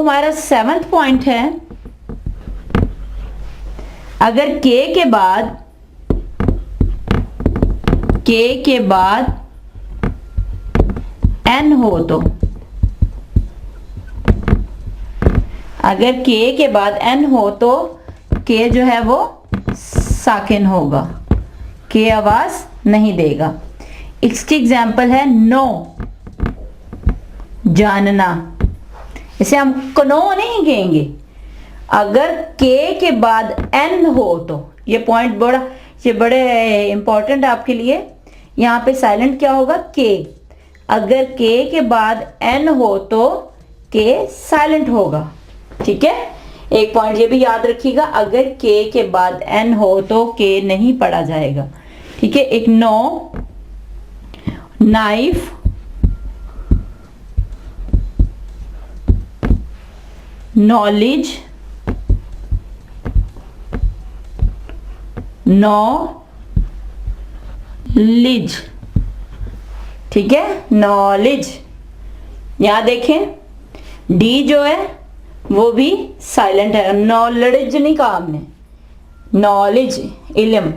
हमारा 7th point है, अगर के के बाद एन हो तो, अगर के बाद एन हो तो के जो है वो साकिन होगा, के आवाज नहीं देगा। इसकी एग्जाम्पल है नो, जानना। इसे हम नो नहीं कहेंगे। अगर के बाद एन हो तो, ये पॉइंट ये बड़े इंपॉर्टेंट है आपके लिए। यहाँ पे साइलेंट क्या होगा, के। अगर के बाद एन हो तो के साइलेंट होगा। ठीक है, एक पॉइंट ये भी याद रखिएगा, अगर के बाद एन हो तो के नहीं पढ़ा जाएगा। ठीक है, एक नो, नाइफ, नॉलेज, नॉलेज। ठीक है, नॉलेज। यहां देखें डी जो है वो भी साइलेंट है, नॉलेज नहीं कहा हमने, नॉलेज, इल्म।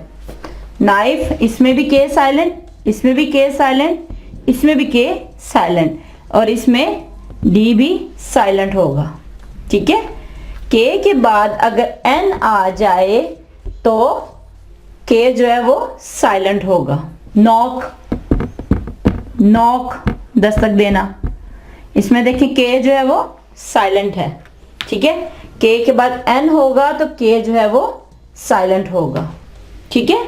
नाइफ, इसमें भी के साइलेंट, इसमें भी के साइलेंट, इसमें भी के साइलेंट, और इसमें डी भी साइलेंट होगा। ठीक है, के बाद अगर एन आ जाए तो के जो है वो साइलेंट होगा। नॉक, नॉक, दस्तक देना, इसमें देखिए के जो है वो साइलेंट है। ठीक है, के बाद एन होगा तो के जो है वो साइलेंट होगा। ठीक है,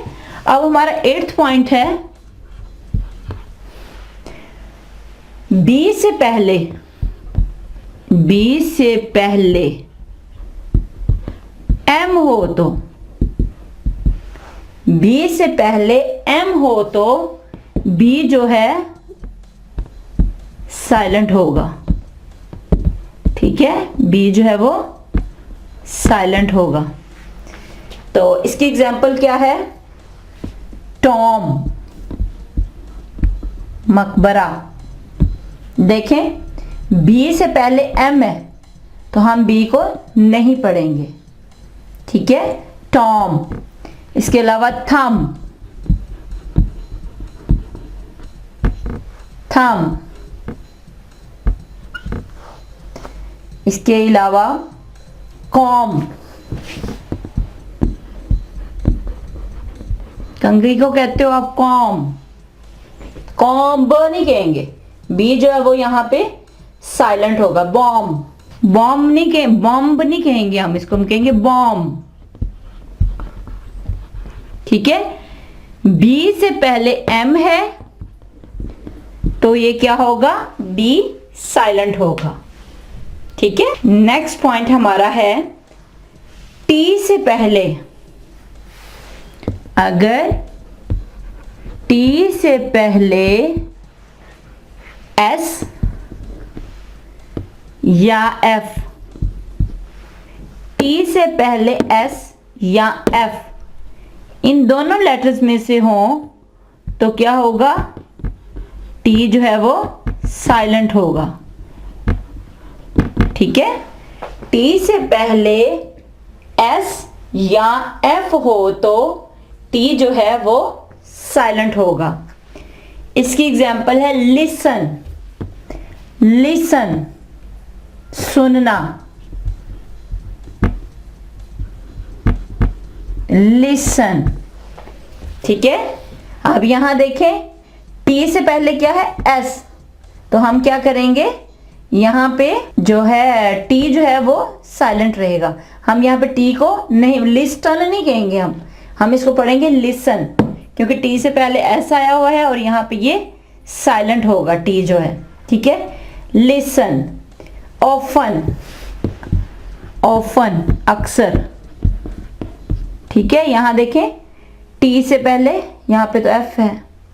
अब हमारा 8th पॉइंट है, बी से पहले एम हो तो, बी से पहले एम हो तो बी जो है साइलेंट होगा। ठीक है, बी जो है वो साइलेंट होगा। तो इसकी एग्जाम्पल क्या है, टॉम, मकबरा। देखें बी से पहले एम है तो हम बी को नहीं पढ़ेंगे। ठीक है, टॉम। इसके अलावा थम, थम। इसके अलावा कॉम, कंघी को कहते हो आप कॉम, कॉम्ब नहीं कहेंगे, बी जो है वो यहाँ पे साइलेंट होगा। बॉम्ब, बॉम्ब नहीं कहेंगे, बॉम्ब नहीं कहेंगे हम इसको, हम कहेंगे बॉम्ब। ठीक है, बी से पहले एम है तो ये क्या होगा, बी साइलेंट होगा। ठीक है, नेक्स्ट पॉइंट हमारा है, टी से पहले, अगर टी से पहले एस या एफ, टी से पहले एस या एफ, इन दोनों लेटर्स में से हो तो क्या होगा, टी जो है वो साइलेंट होगा। ठीक है, टी से पहले एस या एफ हो तो टी जो है वो साइलेंट होगा। इसकी एग्जाम्पल है लिसन, लिसन, सुनना, लिसन। ठीक है, अब यहां देखें टी से पहले क्या है, एस, तो हम क्या करेंगे, यहां पे जो है टी जो है वो साइलेंट रहेगा। हम यहाँ पे टी को नहीं, लिस्टन नहीं कहेंगे, हम इसको पढ़ेंगे लिसन, क्योंकि टी से पहले एस आया हुआ है और यहाँ पे ये साइलेंट होगा टी जो है। ठीक है, लिसन। ऑफन, ऑफन, अक्सर। ठीक है, यहां देखें टी से पहले, यहाँ पे तो एफ है।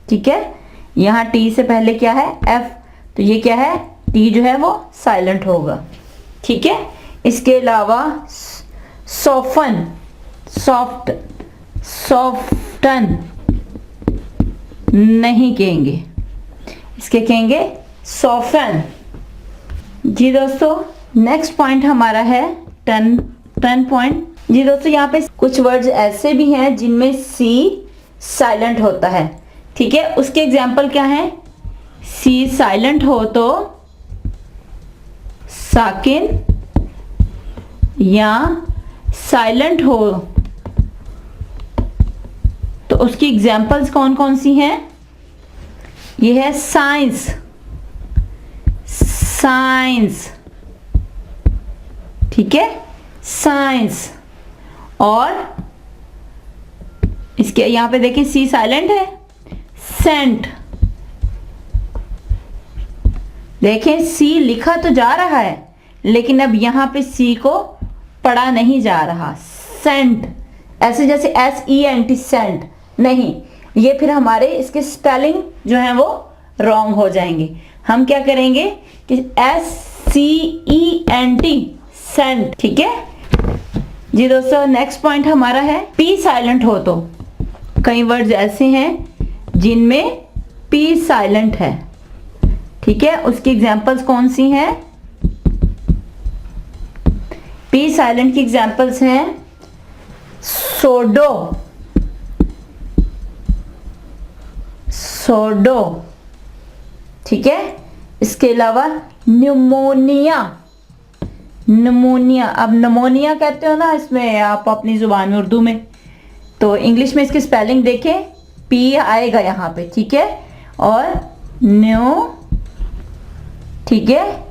ठीक है, यहाँ टी से पहले क्या है, एफ, तो ये क्या है, टी जो है वो साइलेंट होगा। ठीक है, इसके अलावा सॉफन, सॉफ्ट, सॉफ्टन नहीं कहेंगे, इसके कहेंगे सॉफन। जी दोस्तों, नेक्स्ट पॉइंट हमारा है टर्न पॉइंट। जी दोस्तों, यहाँ पे कुछ वर्ड्स ऐसे भी हैं जिनमें सी साइलेंट होता है, ठीक है। उसके एग्जाम्पल क्या है? सी साइलेंट हो तो साकिन, या साइलेंट हो तो उसकी एग्जाम्पल्स कौन कौन सी हैं? ये है साइंस, साइंस, ठीक है, साइंस। और इसके यहां पे देखें सी साइलेंट है, सेंट। देखें सी लिखा तो जा रहा है लेकिन अब यहां पे सी को पढ़ा नहीं जा रहा। सेंट, ऐसे जैसे SENT, सेंट नहीं, ये फिर हमारे इसके स्पेलिंग जो है वो रॉन्ग हो जाएंगे। हम क्या करेंगे कि SCENT, सेंट, ठीक है जी दोस्तों। नेक्स्ट पॉइंट हमारा है पी साइलेंट हो तो। कई वर्ड्स ऐसे हैं जिनमें पी साइलेंट है, ठीक है। उसकी एग्जांपल्स कौन सी हैं? पी साइलेंट की एग्जांपल्स हैं सोडो, सोडो, ठीक है। इसके अलावा न्यूमोनिया, नमोनिया। अब नमोनिया कहते हो ना इसमें आप अपनी जुबान में, उर्दू में, तो इंग्लिश में इसकी स्पेलिंग देखें, पी आएगा यहाँ पे, ठीक है। और न्यू, ठीक है,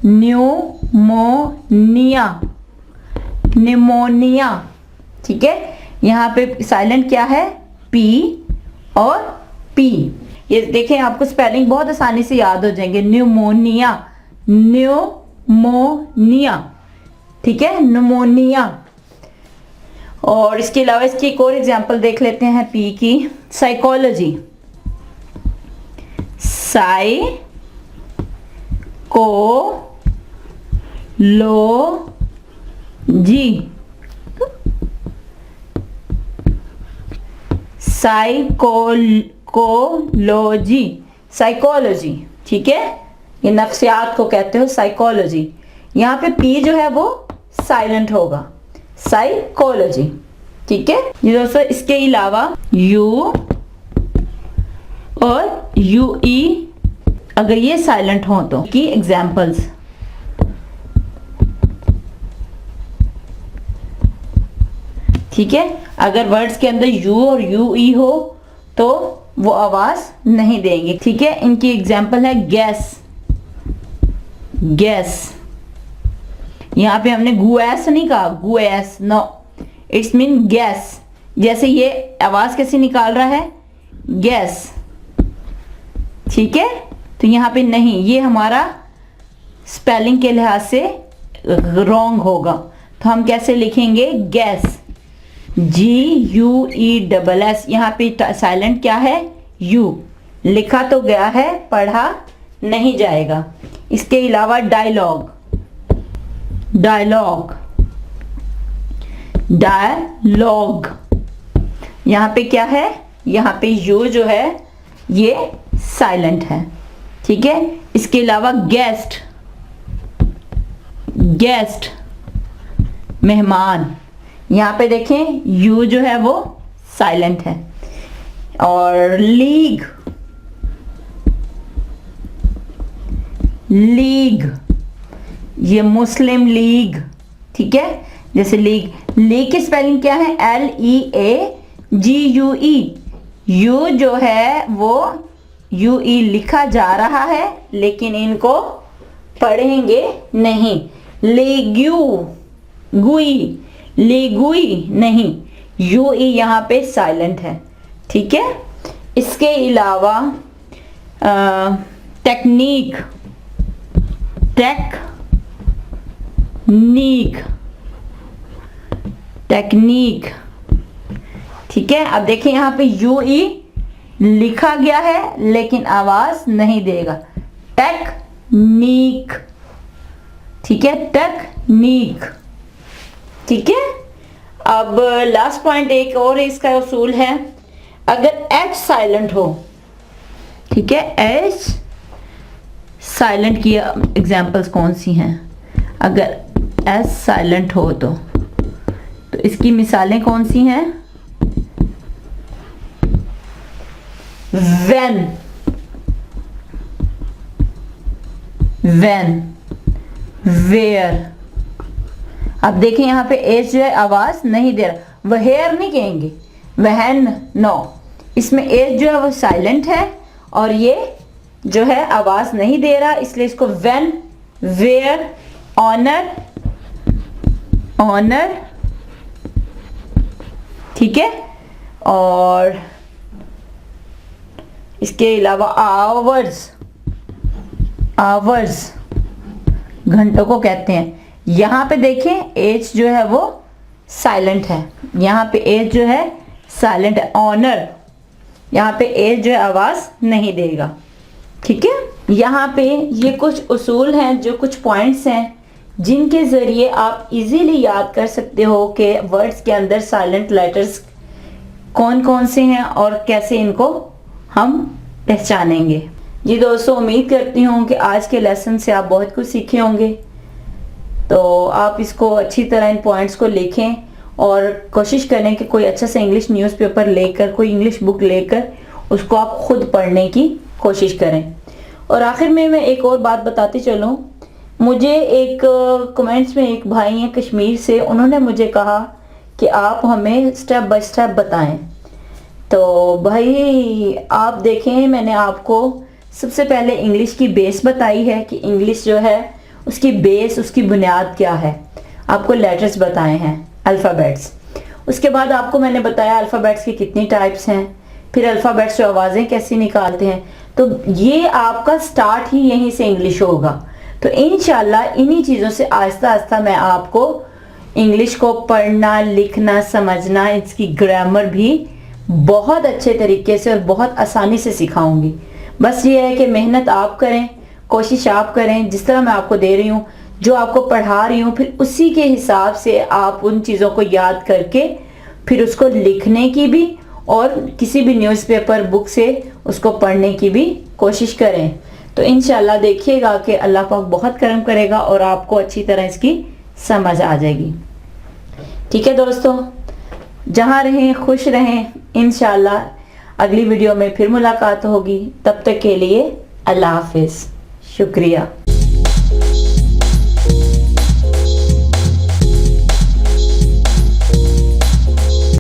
न्यूमोनिया, निमोनिया, ठीक है। यहाँ पे साइलेंट क्या है? पी और पी। ये देखें आपको स्पेलिंग बहुत आसानी से याद हो जाएंगे। न्यूमोनिया, न्यूमोनिया, ठीक है, न्यूमोनिया। और इसके अलावा इसकी एक और एग्जांपल देख लेते हैं पी की। साइकोलॉजी, साइकोलॉजी, साइकोलॉजी, साइकोलॉजी, ठीक है। ये नफ्सियात को कहते हो साइकोलॉजी। यहाँ पे पी जो है वो साइलेंट होगा, साइकोलॉजी, ठीक है ये दोस्तों। इसके अलावा यू और यूई अगर ये साइलेंट हो तो की एग्जाम्पल्स, ठीक है। अगर वर्ड्स के अंदर यू और यूई हो तो वो आवाज नहीं देंगे, ठीक है। इनकी एग्जाम्पल है गैस, गैस। यहां पे हमने गुएस नहीं कहा, गुएस नो, इट्स मीन गैस। जैसे ये आवाज कैसे निकाल रहा है? गैस, ठीक है। तो यहां पे नहीं, ये हमारा स्पेलिंग के लिहाज से रॉन्ग होगा। तो हम कैसे लिखेंगे? Gas, GUESS। यहाँ पे साइलेंट क्या है? यू। लिखा तो गया है, पढ़ा नहीं जाएगा। इसके अलावा डायलॉग, डायलॉग, डायलॉग, यहाँ पे क्या है? यहाँ पे यू जो है ये साइलेंट है, ठीक है। इसके अलावा गेस्ट, गेस्ट, मेहमान। यहाँ पे देखें यू जो है वो साइलेंट है। और लीग, लीग, ये मुस्लिम लीग, ठीक है। जैसे लीग, लीग की स्पेलिंग क्या है? LEAGUE। यू जो है वो UE लिखा जा रहा है लेकिन इनको पढ़ेंगे नहीं। लेग्यू, गुई, लेगुई नहीं, यूई यहाँ पे साइलेंट है, ठीक है। इसके अलावा टेक्निक, टेक्नीक, टेक्नीक, ठीक है। अब देखिए यहाँ पे यूई लिखा गया है लेकिन आवाज नहीं देगा। टेक्नीक, ठीक है, टेक्नीक, ठीक है। अब लास्ट पॉइंट एक और इसका उसूल है, अगर H साइलेंट हो, ठीक है, H साइलेंट की एग्जांपल्स कौन सी हैं? अगर एस साइलेंट हो तो इसकी मिसालें कौन सी हैं? When, when, where. अब देखें यहाँ पे एच जो है आवाज नहीं दे रहा, वहेर नहीं कहेंगे, वहन, नो, इसमें एच जो है वो साइलेंट है और ये जो है आवाज नहीं दे रहा, इसलिए इसको व्हेन, वेयर, ऑनर, ऑनर, ठीक है। और इसके अलावा आवर्स, आवर्स घंटों को कहते हैं। यहां पे देखें एच जो है वो साइलेंट है, यहां पे एच जो है साइलेंट है। ऑनर, यहां पे एच जो है आवाज नहीं देगा, ठीक है। यहाँ पे ये कुछ उसूल हैं, जो कुछ पॉइंट्स हैं जिनके ज़रिए आप इजीली याद कर सकते हो कि वर्ड्स के अंदर साइलेंट लेटर्स कौन कौन से हैं और कैसे इनको हम पहचानेंगे। जी दोस्तों, उम्मीद करती हूँ कि आज के लेसन से आप बहुत कुछ सीखे होंगे। तो आप इसको अच्छी तरह इन पॉइंट्स को लिखें और कोशिश करें कि कोई अच्छा सा इंग्लिश न्यूज़पेपर लेकर, कोई इंग्लिश बुक लेकर उसको आप खुद पढ़ने की कोशिश करें। और आखिर में मैं एक और बात बताती चलूँ, मुझे एक कमेंट्स में एक भाई हैं कश्मीर से, उन्होंने मुझे कहा कि आप हमें स्टेप बाय स्टेप बताएं। तो भाई आप देखें, मैंने आपको सबसे पहले इंग्लिश की बेस बताई है कि इंग्लिश जो है उसकी बेस, उसकी बुनियाद क्या है। आपको लेटर्स बताए हैं, अल्फ़ाबेट्स। उसके बाद आपको मैंने बताया अल्फ़ाबेट्स की कितनी टाइप्स हैं, फिर अल्फ़ाबेट्स जो आवाज़ें कैसी निकालते हैं। तो ये आपका स्टार्ट ही यहीं से इंग्लिश होगा। तो इंशाल्लाह इन्हीं चीज़ों से आहिस्ता आहिस्ता मैं आपको इंग्लिश को पढ़ना, लिखना, समझना, इसकी ग्रामर भी बहुत अच्छे तरीके से और बहुत आसानी से सिखाऊंगी। बस ये है कि मेहनत आप करें, कोशिश आप करें, जिस तरह मैं आपको दे रही हूँ, जो आपको पढ़ा रही हूँ, फिर उसी के हिसाब से आप उन चीज़ों को याद करके फिर उसको लिखने की भी और किसी भी न्यूज़पेपर बुक से उसको पढ़ने की भी कोशिश करें। तो इंशाल्लाह देखिएगा कि अल्लाह पाक बहुत करम करेगा और आपको अच्छी तरह इसकी समझ आ जाएगी। ठीक है दोस्तों, जहाँ रहें खुश रहें। इंशाल्लाह अगली वीडियो में फिर मुलाकात होगी। तब तक के लिए अल्लाह हाफिज़, शुक्रिया।